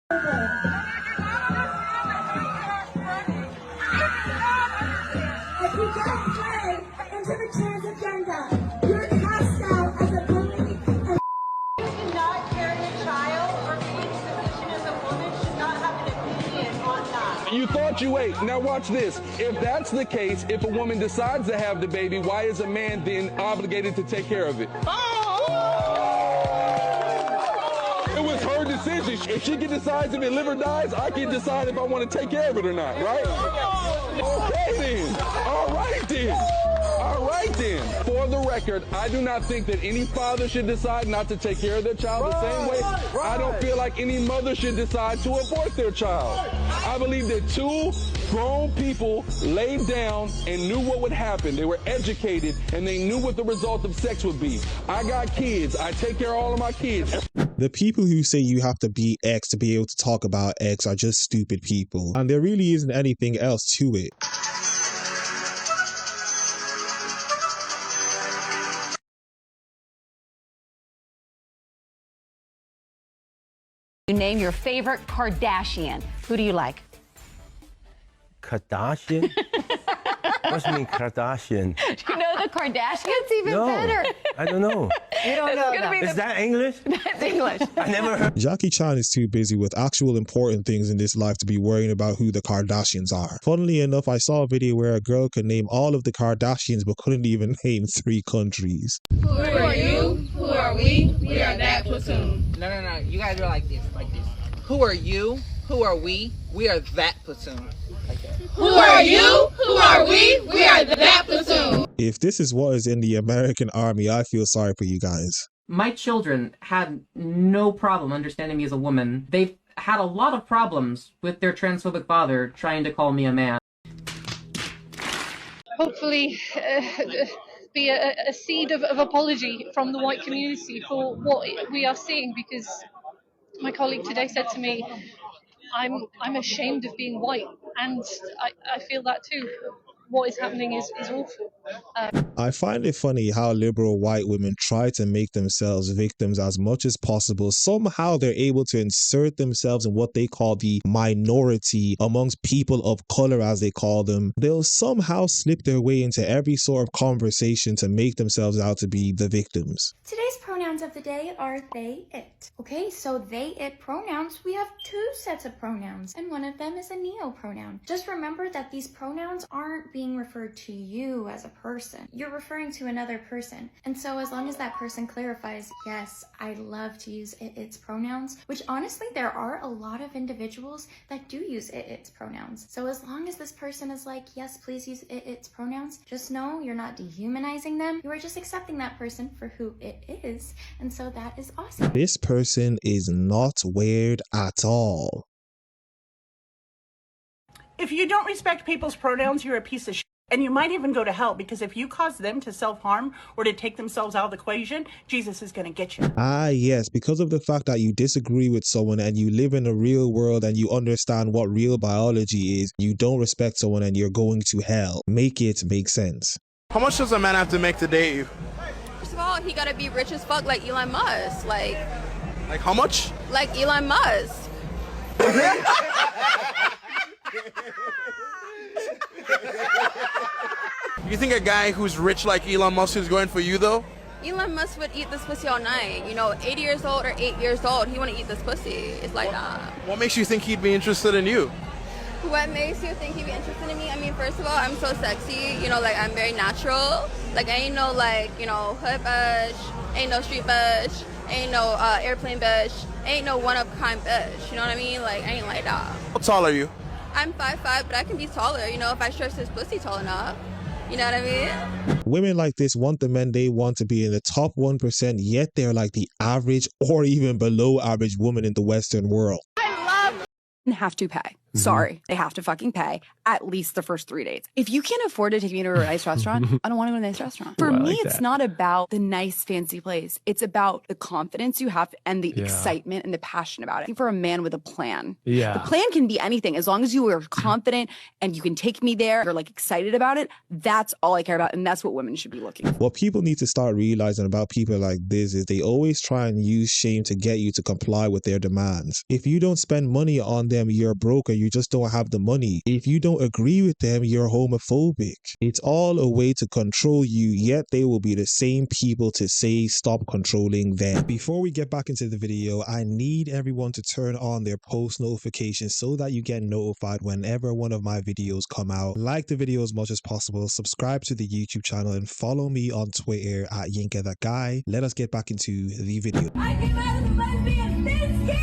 If you don't play into the trans agenda, you're cast out as a bully. You cannot carry a child or be in a position as a woman should not have an opinion on that. You thought you ate. Now watch this. If that's the case, if a woman decides to have the baby, why is a man then obligated to take care of it? It was her decision. If she can decide if it live or dies, I can decide if I want to take care of it or not, right? Okay then. All right then. All right then. For the record, I do not think that any father should decide not to take care of their child the same way. I don't feel like any mother should decide to abort their child. I believe that two grown people laid down and knew what would happen. They were educated and they knew what the result of sex would be. I got kids. I take care of all of my kids. The people who say you have to be X to be able to talk about X are just stupid people. And there really isn't anything else to it. You name your favorite Kardashian. Who do you like? Kardashian? What's mean Kardashian? Do you know the Kardashians? Even No, better. I don't know. You don't know that. Is that English? That's English. I never heard. Jackie Chan is too busy with actual important things in this life to be worrying about who the Kardashians are. Funnily enough, I saw a video where a girl could name all of the Kardashians but couldn't even name 3 countries. Who are you? Who are we? We are that platoon. No. You guys are like this. Who are you? Who are we? We are that platoon. Who are you? Who are we? We are that platoon. If this is what is in the American Army, I feel sorry for you guys. My children had no problem understanding me as a woman. They've had a lot of problems with their transphobic father trying to call me a man. Hopefully be a seed of apology from the white community for what we are seeing, because my colleague today said to me, I'm ashamed of being white, and I feel that too. What is happening is awful. I find it funny how liberal white women try to make themselves victims as much as possible. Somehow they're able to insert themselves in what they call the minority amongst people of color, as they call them. They'll somehow slip their way into every sort of conversation to make themselves out to be the victims. Today's pronouns of the day are they, it. Okay, so they, it pronouns, we have 2 sets of pronouns, and one of them is a neopronoun. Just remember that these pronouns aren't being referred to you as a person. You're referring to another person. And so as long as that person clarifies, yes, I love to use it, its pronouns, which honestly, there are a lot of individuals that do use it, its pronouns. So as long as this person is like, yes, please use it, its pronouns, just know you're not dehumanizing them. You are just accepting that person for who it is. And so that is awesome. This person is not weird at all. If you don't respect people's pronouns, you're a piece of shit. And you might even go to hell, because if you cause them to self-harm or to take themselves out of the equation, Jesus is going to get you. Ah, yes, because of the fact that you disagree with someone and you live in a real world and you understand what real biology is, you don't respect someone and you're going to hell. Make it make sense. How much does a man have to make to date you? First of all, he gotta be rich as fuck like Elon Musk. Like how much? Like Elon Musk. You think a guy who's rich like Elon Musk is going for you though? Elon Musk would eat this pussy all night. You know, 80 years old or 8 years old, he wanna eat this pussy. It's like that. What makes you think he'd be interested in you? What makes you think he'd be interested in me? I mean, first of all, I'm so sexy. You know, like, I'm very natural. Like, I ain't no, like, you know, hood bitch. Ain't no street bitch. Ain't no airplane bitch. Ain't no one-of-a-kind bitch. You know what I mean? Like, I ain't like that. How tall are you? I'm 5'5", but I can be taller, you know, if I stretch this pussy tall enough. You know what I mean? Women like this want the men they want to be in the top 1%, yet they're like the average or even below average woman in the Western world. Have to pay. Sorry, they have to fucking pay at least the first 3 dates. If you can't afford to take me to a nice restaurant, I don't want to go to a nice restaurant. For me, it's not about the nice fancy place. It's about the confidence you have and the excitement and the passion about it. For a man with a plan. Yeah. The plan can be anything. As long as you are confident and you can take me there, you're like excited about it, that's all I care about. And that's what women should be looking for. What people need to start realizing about people like this is they always try and use shame to get you to comply with their demands. If you don't spend money on them, you're broke and you just don't have the money. If you don't agree with them, you're homophobic. It's all a way to control you, yet they will be the same people to say stop controlling them. Before we get back into the video, I need everyone to turn on their post notifications so that you get notified whenever one of my videos come out. Like the video as much as possible, subscribe to the YouTube channel, and follow me on Twitter at YinkaThatGuy. Let us get back into the video. I came out as a lesbian this year.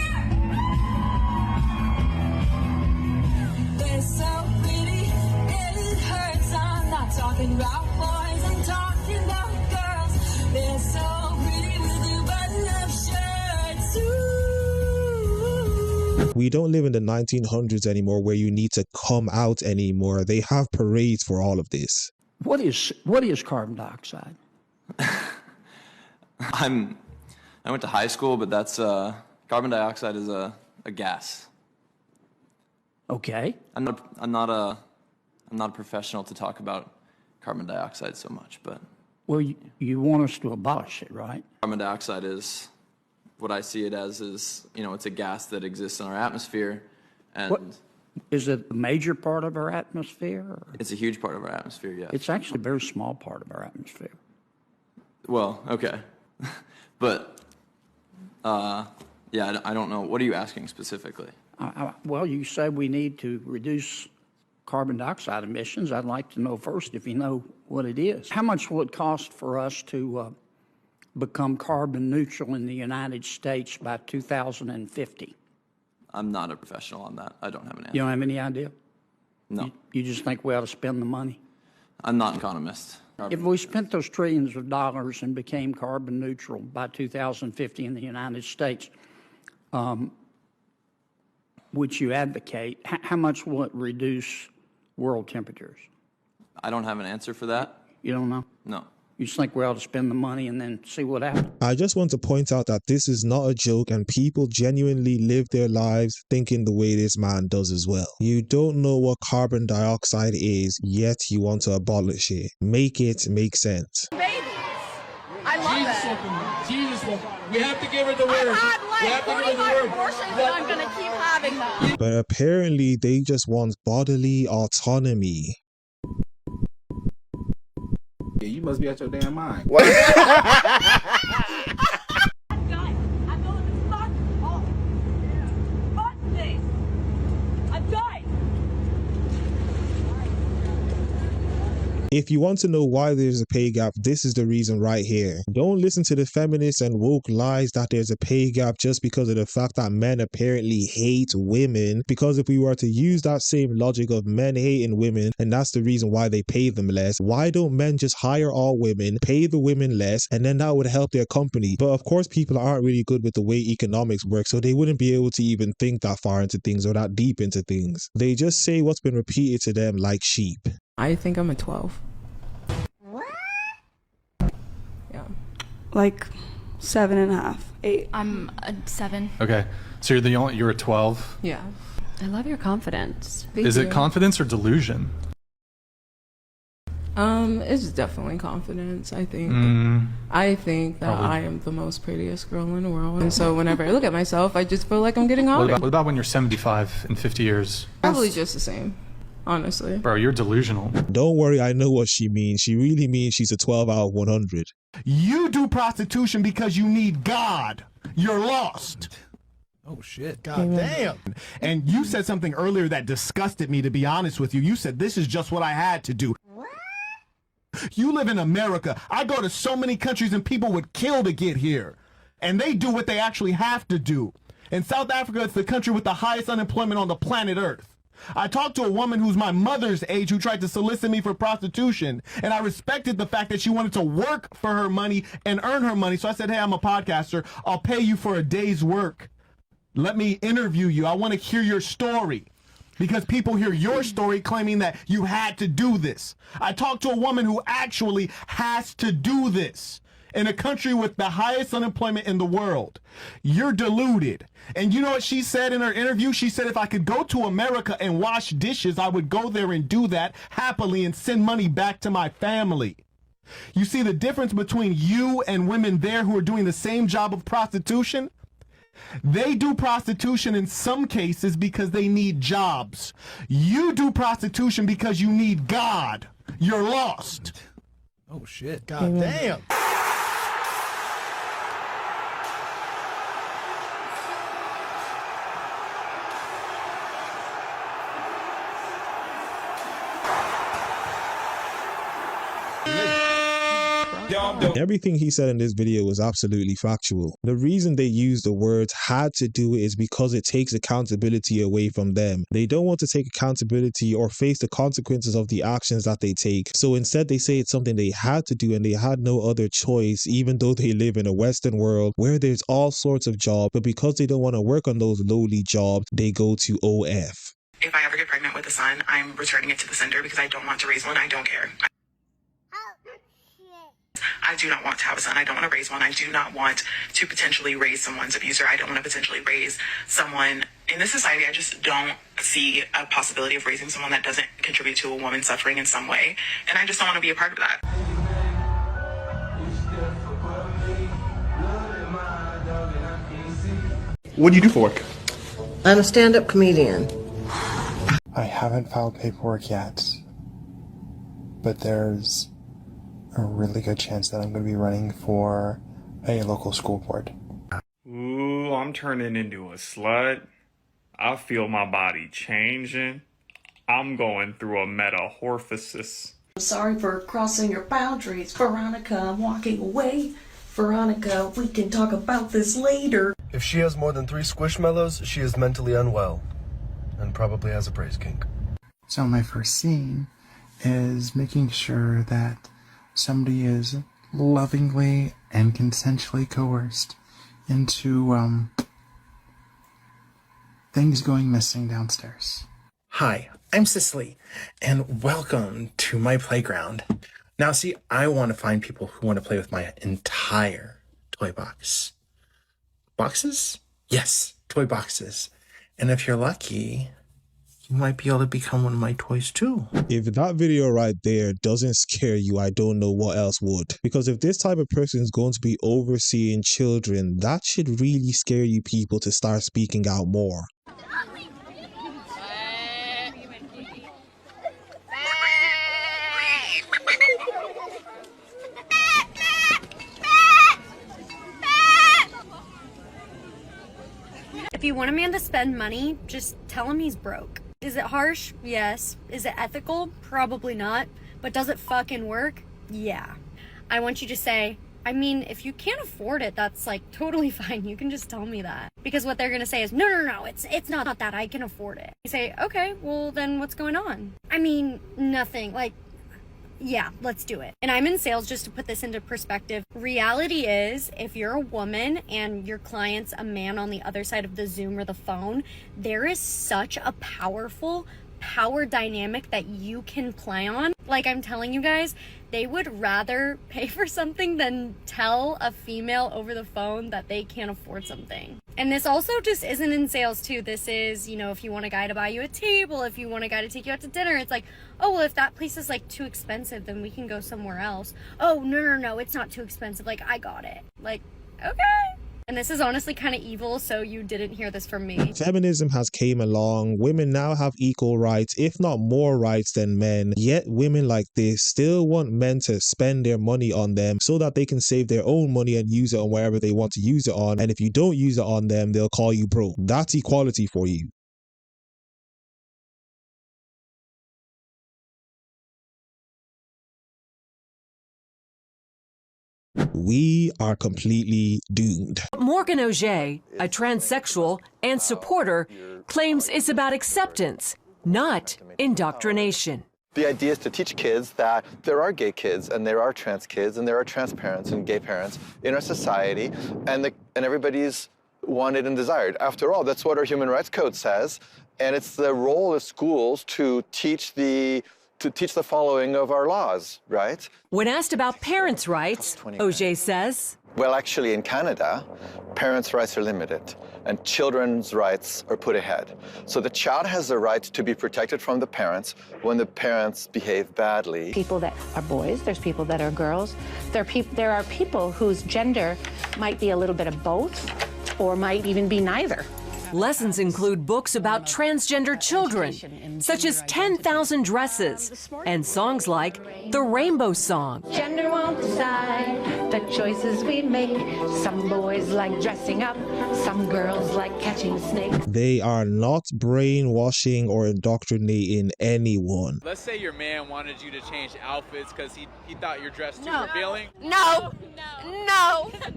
They're so pretty, it hurts. I'm not talking about boys, I'm talking about girls. They're so pretty with their button-up shirts. Ooh. We don't live in the 1900s anymore where you need to come out anymore. They have parades for all of this. What is carbon dioxide? I went to high school, but that's carbon dioxide is a gas. Okay. I'm not a professional to talk about carbon dioxide so much, but Well, you want us to abolish it, right? carbon dioxide is what I see it as is, it's a gas that exists in our atmosphere, and What, is it a major part of our atmosphere? Or? it's a huge part of our atmosphere. Yes. It's actually a very small part of our atmosphere. Well, okay, but yeah, I don't know. What are you asking specifically? Well, you say we need to reduce carbon dioxide emissions. I'd like to know first if you know what it is. How much will it cost for us to become carbon neutral in the United States by 2050? I'm not a professional on that. I don't have an answer. You don't have any idea? No. You just think we ought to spend the money? I'm not an economist. If we spent those trillions of dollars and became carbon neutral by 2050 in the United States, which you advocate, how much will it reduce world temperatures? I don't have an answer for that. You don't know? No. You just think we ought to spend the money and then see what happens? I just want to point out that this is not a joke and people genuinely live their lives thinking the way this man does as well. You don't know what carbon dioxide is, yet you want to abolish it. Make it make sense. Babies. I love it. Jesus will. We have to give her the word. I've had like 45 abortions and I'm going to keep having them. But apparently they just want bodily autonomy. Yeah, you must be out your damn mind. If you want to know why there's a pay gap, this is the reason right here. Don't listen to the feminists and woke lies that there's a pay gap just because of the fact that men apparently hate women. Because if we were to use that same logic of men hating women, and that's the reason why they pay them less, why don't men just hire all women, pay the women less, and then that would help their company? But of course, people aren't really good with the way economics work, so they wouldn't be able to even think that far into things or that deep into things. They just say what's been repeated to them like sheep. I think I'm a 12. Yeah. Like 7.5, 8. I'm a 7. Okay, so you're a 12. Yeah. I love your confidence. Is it confidence or delusion? It's definitely confidence, I think. I think that Probably. I am the most prettiest girl in the world. And so whenever I look at myself, I just feel like I'm getting hotter. What about when you're 75 in 50 years? Probably just the same, honestly. Bro, you're delusional. Don't worry, I know what she means. She really means she's a 12 out of 100. You do prostitution because you need God. You're lost. Oh, shit. God damn. And you said something earlier that disgusted me, to be honest with you. You said, this is just what I had to do. You live in America. I go to so many countries and people would kill to get here. And they do what they actually have to do. In South Africa, it's the country with the highest unemployment on the planet Earth. I talked to a woman who's my mother's age who tried to solicit me for prostitution, and I respected the fact that she wanted to work for her money and earn her money. So I said, hey, I'm a podcaster. I'll pay you for a day's work. Let me interview you. I want to hear your story. because people hear your story claiming that you had to do this. I talked to a woman who actually has to do this in a country with the highest unemployment in the world. You're deluded. And you know what she said in her interview? She said, if I could go to America and wash dishes, I would go there and do that happily and send money back to my family. You see the difference between you and women there who are doing the same job of prostitution? They do prostitution in some cases because they need jobs. You do prostitution because you need God. You're lost. Oh shit. God damn. Everything he said in this video was absolutely factual. The reason they use the words had to do it is because it takes accountability away from them. They don't want to take accountability or face the consequences of the actions that they take. So instead they say it's something they had to do and they had no other choice, even though they live in a Western world where there's all sorts of jobs, but because they don't want to work on those lowly jobs, they go to OF. If I ever get pregnant with a son, I'm returning it to the sender because I don't want to raise one. I don't care. I do not want to have a son. I don't want to raise one. I do not want to potentially raise someone's abuser. I don't want to potentially raise someone in this society. I just don't see a possibility of raising someone that doesn't contribute to a woman suffering in some way. And I just don't want to be a part of that. What do you do for work? I'm a stand-up comedian. I haven't filed paperwork yet, but there's a really good chance that I'm going to be running for a local school board. Ooh, I'm turning into a slut. I feel my body changing. I'm going through a metamorphosis. I'm sorry for crossing your boundaries, Veronica. I'm walking away. Veronica, we can talk about this later. If she has more than 3 squishmallows, she is mentally unwell and probably has a praise kink. So my first scene is making sure that somebody is lovingly and consensually coerced into things going missing downstairs. Hi, I'm Cicely, and welcome to my playground. Now see, I want to find people who want to play with my entire toy box. Boxes? Yes, toy boxes. And if you're lucky, you might be able to become one of my toys too. If that video right there doesn't scare you, I don't know what else would. Because if this type of person is going to be overseeing children, that should really scare you people to start speaking out more. If you want a man to spend money, just tell him he's broke. Is it harsh? Yes. Is it ethical? Probably not. But does it fucking work? Yeah. I want you to say, I mean, if you can't afford it, that's like totally fine. You can just tell me that. Because what they're gonna say is, no, it's not that, I can afford it. You say, okay, well then what's going on? I mean, nothing. Like, yeah, let's do it. And I'm in sales, just to put this into perspective. Reality is, if you're a woman and your client's a man on the other side of the Zoom or the phone, there is such a powerful power dynamic that you can play on. Like I'm telling you guys, they would rather pay for something than tell a female over the phone that they can't afford something. And this also just isn't in sales too. This is, you know, if you want a guy to buy you a table, if you want a guy to take you out to dinner, it's like, oh, well, if that place is like too expensive, then we can go somewhere else. Oh, no, it's not too expensive. Like, I got it. Like, okay. And this is honestly kind of evil, so you didn't hear this from me. Feminism has came along. Women now have equal rights, if not more rights than men. Yet women like this still want men to spend their money on them so that they can save their own money and use it on wherever they want to use it on. And if you don't use it on them, they'll call you broke. That's equality for you. We are completely doomed. Morgan Auger, a transsexual and supporter, claims it's about acceptance, not indoctrination. The idea is to teach kids that there are gay kids and there are trans kids and there are trans parents and gay parents in our society, and everybody's wanted and desired. After all, that's what our Human Rights Code says, and it's the role of schools to teach the following of our laws, right? When asked about parents' rights, OJ says, well, actually, in Canada, parents' rights are limited, and children's rights are put ahead. So the child has the right to be protected from the parents when the parents behave badly. People that are boys, there's people that are girls. There are people whose gender might be a little bit of both or might even be neither. Lessons include books about transgender children, such as 10,000 Dresses, and songs like the Rainbow Song. Gender won't decide the choices we make. Some boys like dressing up, some girls like catching snakes. They are not brainwashing or indoctrinating anyone. Let's say your man wanted you to change outfits because he thought your dress too revealing. No.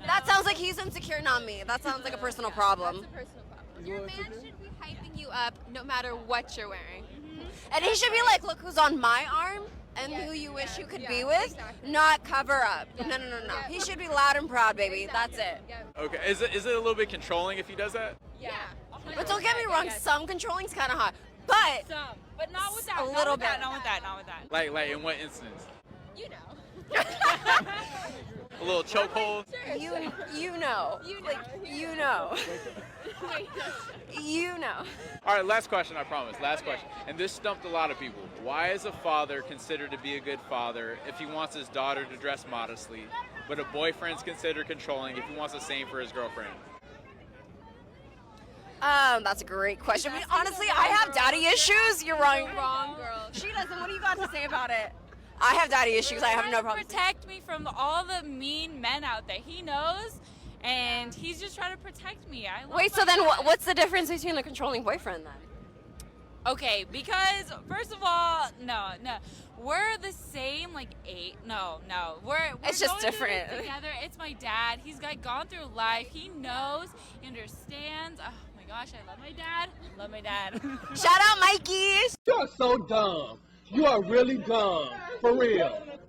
That sounds like he's insecure, not me. That sounds like a personal problem. That's a personal problem. Your man should be hyping you up no matter what you're wearing. And he should be like, look who's on my arm and who you wish you could be with, not cover up. No. He should be loud and proud, baby. That's it. Okay, is it a little bit controlling if he does that? Yeah. But don't get me wrong, some controlling's kind of hot. But not with that. A little bit. Not with that. Like in what instance? You know. A little chokehold? You know. You know. All right, last question, I promise. Last question. And this stumped a lot of people. Why is a father considered to be a good father if he wants his daughter to dress modestly, but a boyfriend's considered controlling if he wants the same for his girlfriend? That's a great question. I mean, honestly, I have daddy issues. You're wrong. You're wrong, girl. She doesn't. What do you got to say about it? I have daddy issues. I have no problem. Protect me from all the mean men out there. He knows, and he's just trying to protect me. Wait, so then what's the difference between a controlling boyfriend then? Okay, because first of all, no, we're the same like age. No, we're it's just going different. Through it together. It's my dad. He's gone through life. He knows. He understands. Oh my gosh, I love my dad. Shout out, Mikey. You're so dumb. You are really dumb. For real.